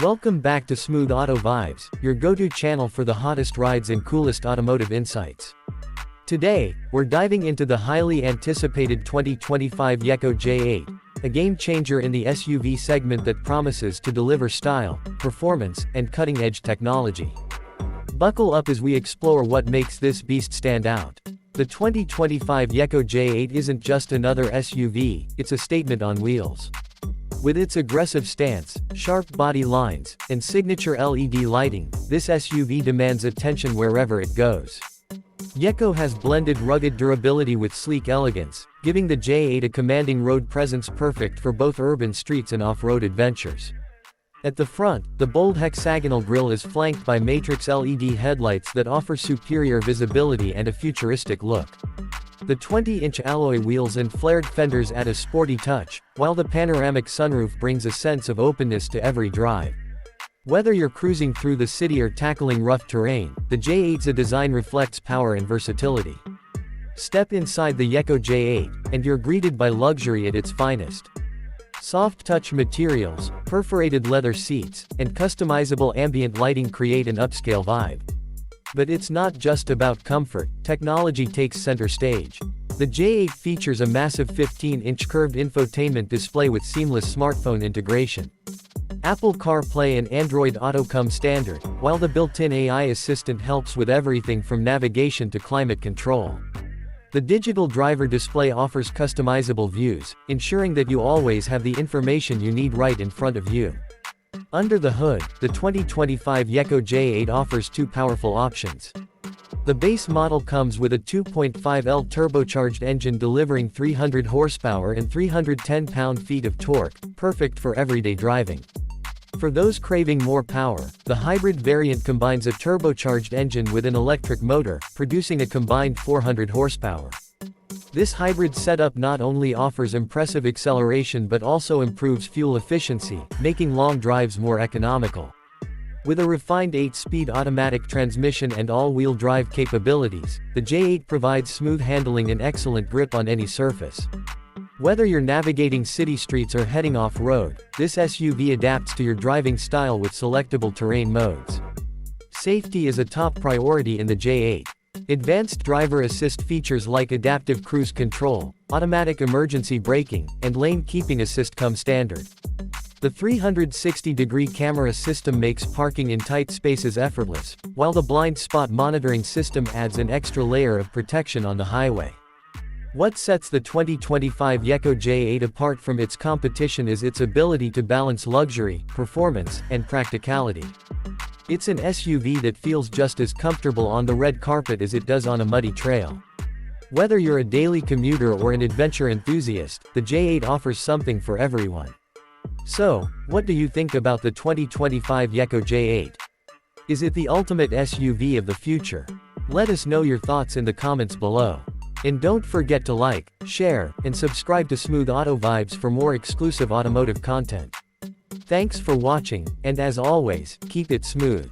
Welcome back to Smooth Auto Vibes, your go-to channel for the hottest rides and coolest automotive insights. Today, we're diving into the highly anticipated 2025 Jaecco J8, a game-changer in the SUV segment that promises to deliver style, performance, and cutting-edge technology. Buckle up as we explore what makes this beast stand out. The 2025 Jaecco J8 isn't just another SUV, it's a statement on wheels. With its aggressive stance, sharp body lines, and signature LED lighting, this SUV demands attention wherever it goes. Jaecco has blended rugged durability with sleek elegance, giving the J8 a commanding road presence perfect for both urban streets and off-road adventures. At the front, the bold hexagonal grille is flanked by matrix LED headlights that offer superior visibility and a futuristic look. The 20-inch alloy wheels and flared fenders add a sporty touch, while the panoramic sunroof brings a sense of openness to every drive. Whether you're cruising through the city or tackling rough terrain, the J8's design reflects power and versatility. Step inside the Jaecco J8, and you're greeted by luxury at its finest. Soft-touch materials, perforated leather seats, and customizable ambient lighting create an upscale vibe. But it's not just about comfort, technology takes center stage. The J8 features a massive 15-inch curved infotainment display with seamless smartphone integration. Apple CarPlay and Android Auto come standard, while the built-in AI assistant helps with everything from navigation to climate control. The digital driver display offers customizable views, ensuring that you always have the information you need right in front of you. Under the hood, the 2025 Jaecco J8 offers two powerful options. The base model comes with a 2.5L turbocharged engine delivering 300 horsepower and 310 pound-feet of torque, perfect for everyday driving. For those craving more power, the hybrid variant combines a turbocharged engine with an electric motor, producing a combined 400 horsepower. This hybrid setup not only offers impressive acceleration but also improves fuel efficiency, making long drives more economical. With a refined 8-speed automatic transmission and all-wheel drive capabilities, the J8 provides smooth handling and excellent grip on any surface. Whether you're navigating city streets or heading off-road, this SUV adapts to your driving style with selectable terrain modes. Safety is a top priority in the J8. Advanced driver assist features like adaptive cruise control, automatic emergency braking, and lane keeping assist come standard. The 360-degree camera system makes parking in tight spaces effortless, while the blind spot monitoring system adds an extra layer of protection on the highway. What sets the 2025 Jaecco J8 apart from its competition is its ability to balance luxury, performance, and practicality. It's an SUV that feels just as comfortable on the red carpet as it does on a muddy trail. Whether you're a daily commuter or an adventure enthusiast, the J8 offers something for everyone. So, what do you think about the 2025 Jaecco J8? Is it the ultimate SUV of the future? Let us know your thoughts in the comments below. And don't forget to like, share, and subscribe to Smooth Auto Vibes for more exclusive automotive content. Thanks for watching, and as always, keep it smooth.